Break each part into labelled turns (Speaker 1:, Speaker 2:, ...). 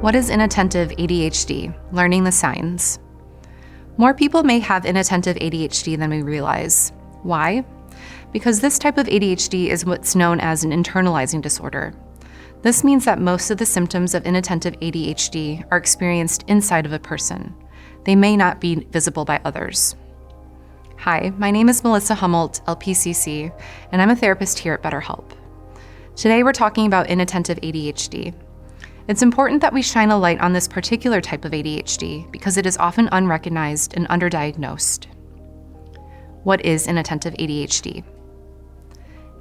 Speaker 1: What is inattentive ADHD? Learning the signs. More people may have inattentive ADHD than we realize. Why? Because this type of ADHD is what's known as an internalizing disorder. This means that most of the symptoms of inattentive ADHD are experienced inside of a person. They may not be visible by others. Hi, my name is Melissa Hummelt, LPCC, and I'm a therapist here at BetterHelp. Today we're talking about inattentive ADHD. It's important that we shine a light on this particular type of ADHD because it is often unrecognized and underdiagnosed. What is inattentive ADHD?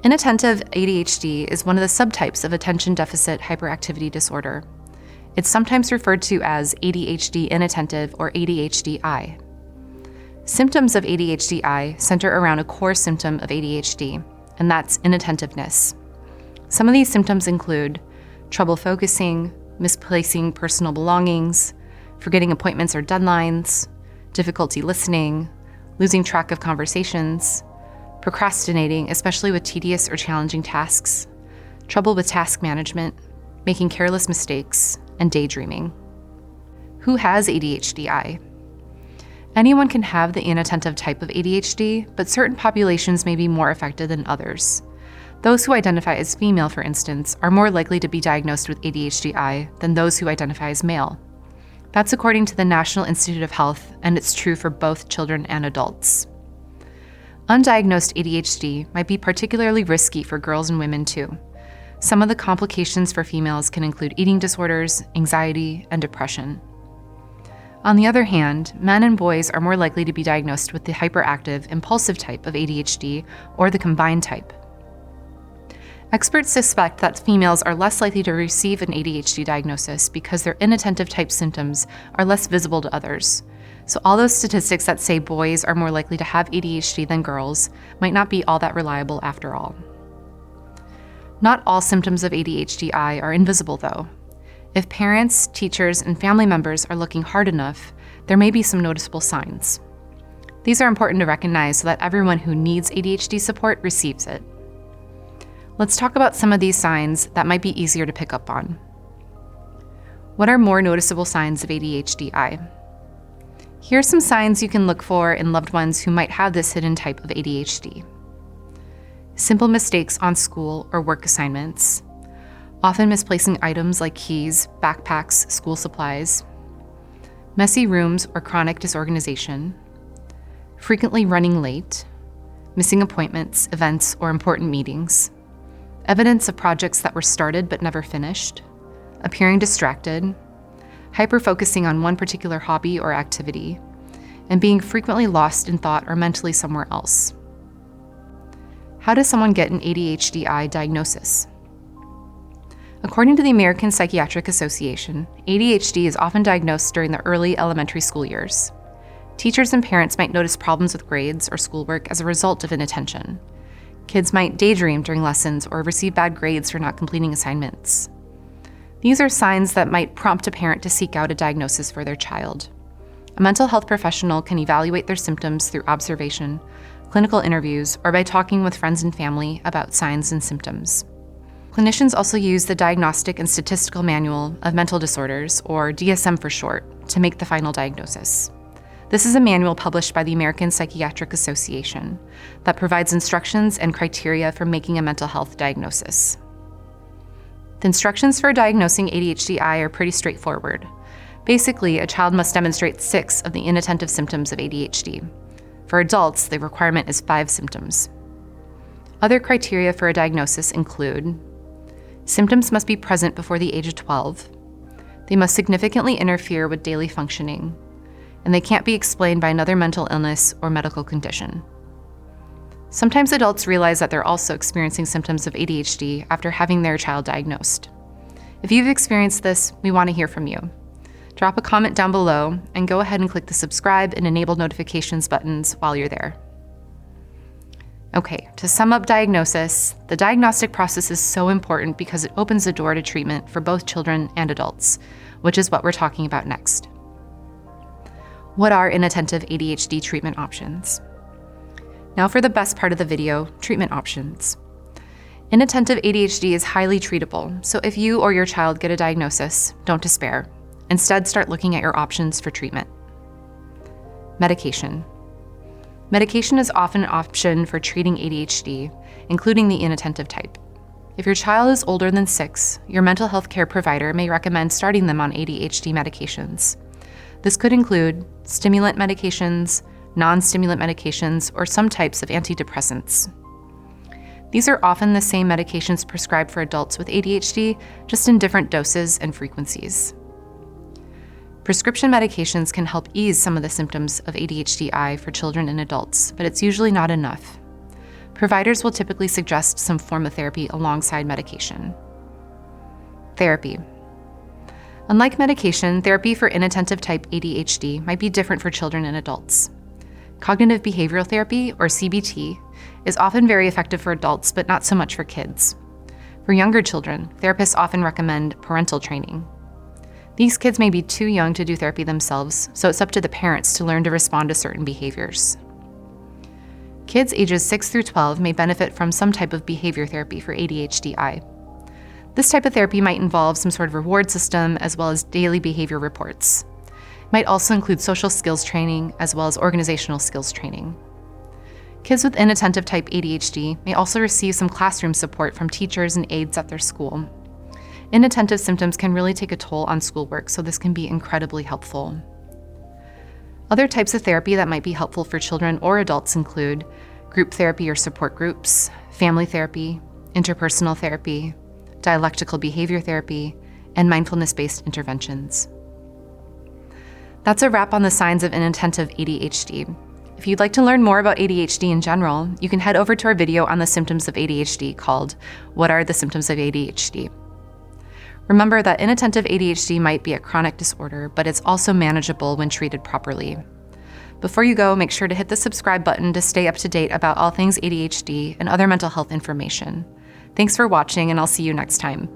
Speaker 1: Inattentive ADHD is one of the subtypes of attention deficit hyperactivity disorder. It's sometimes referred to as ADHD inattentive or ADHD-I. Symptoms of ADHD-I center around a core symptom of ADHD, and that's inattentiveness. Some of these symptoms include trouble focusing, misplacing personal belongings, forgetting appointments or deadlines, difficulty listening, losing track of conversations, procrastinating, especially with tedious or challenging tasks, trouble with task management, making careless mistakes, and daydreaming. Who has ADHD-I? Anyone can have the inattentive type of ADHD, but certain populations may be more affected than others. Those who identify as female, for instance, are more likely to be diagnosed with ADHD-I than those who identify as male. That's according to the National Institute of Health, and it's true for both children and adults. Undiagnosed ADHD might be particularly risky for girls and women too. Some of the complications for females can include eating disorders, anxiety, and depression. On the other hand, men and boys are more likely to be diagnosed with the hyperactive, impulsive type of ADHD or the combined type. Experts suspect that females are less likely to receive an ADHD diagnosis because their inattentive type symptoms are less visible to others. So all those statistics that say boys are more likely to have ADHD than girls might not be all that reliable after all. Not all symptoms of ADHD-I are invisible though. If parents, teachers, and family members are looking hard enough, there may be some noticeable signs. These are important to recognize so that everyone who needs ADHD support receives it. Let's talk about some of these signs that might be easier to pick up on. What are more noticeable signs of ADHD-I? Here are some signs you can look for in loved ones who might have this hidden type of ADHD. Simple mistakes on school or work assignments, often misplacing items like keys, backpacks, school supplies, messy rooms or chronic disorganization, frequently running late, missing appointments, events, or important meetings, evidence of projects that were started but never finished, appearing distracted, hyper-focusing on one particular hobby or activity, and being frequently lost in thought or mentally somewhere else. How does someone get an ADHD-I diagnosis? According to the American Psychiatric Association, ADHD is often diagnosed during the early elementary school years. Teachers and parents might notice problems with grades or schoolwork as a result of inattention. Kids might daydream during lessons or receive bad grades for not completing assignments. These are signs that might prompt a parent to seek out a diagnosis for their child. A mental health professional can evaluate their symptoms through observation, clinical interviews, or by talking with friends and family about signs and symptoms. Clinicians also use the Diagnostic and Statistical Manual of Mental Disorders, or DSM for short, to make the final diagnosis. This is a manual published by the American Psychiatric Association that provides instructions and criteria for making a mental health diagnosis. The instructions for diagnosing ADHD-I are pretty straightforward. Basically, a child must demonstrate 6 of the inattentive symptoms of ADHD. For adults, the requirement is 5 symptoms. Other criteria for a diagnosis include: symptoms must be present before the age of 12. They must significantly interfere with daily functioning, and they can't be explained by another mental illness or medical condition. Sometimes adults realize that they're also experiencing symptoms of ADHD after having their child diagnosed. If you've experienced this, we want to hear from you. Drop a comment down below and go ahead and click the subscribe and enable notifications buttons while you're there. Okay, to sum up diagnosis, the diagnostic process is so important because it opens the door to treatment for both children and adults, which is what we're talking about next. What are inattentive ADHD treatment options? Now for the best part of the video, treatment options. Inattentive ADHD is highly treatable, so if you or your child get a diagnosis, don't despair. Instead, start looking at your options for treatment. Medication. Medication is often an option for treating ADHD, including the inattentive type. If your child is older than 6, your mental health care provider may recommend starting them on ADHD medications. This could include stimulant medications, non-stimulant medications, or some types of antidepressants. These are often the same medications prescribed for adults with ADHD, just in different doses and frequencies. Prescription medications can help ease some of the symptoms of ADHD-I for children and adults, but it's usually not enough. Providers will typically suggest some form of therapy alongside medication. Therapy. Unlike medication, therapy for inattentive type ADHD might be different for children and adults. Cognitive behavioral therapy, or CBT, is often very effective for adults, but not so much for kids. For younger children, therapists often recommend parental training. These kids may be too young to do therapy themselves, so it's up to the parents to learn to respond to certain behaviors. Kids ages 6 through 12 may benefit from some type of behavior therapy for ADHD-I. This type of therapy might involve some sort of reward system as well as daily behavior reports. It might also include social skills training as well as organizational skills training. Kids with inattentive type ADHD may also receive some classroom support from teachers and aides at their school. Inattentive symptoms can really take a toll on schoolwork, so this can be incredibly helpful. Other types of therapy that might be helpful for children or adults include group therapy or support groups, family therapy, interpersonal therapy, dialectical behavior therapy, and mindfulness-based interventions. That's a wrap on the signs of inattentive ADHD. If you'd like to learn more about ADHD in general, you can head over to our video on the symptoms of ADHD called "What are the Symptoms of ADHD?" Remember that inattentive ADHD might be a chronic disorder, but it's also manageable when treated properly. Before you go, make sure to hit the subscribe button to stay up to date about all things ADHD and other mental health information. Thanks for watching, and I'll see you next time.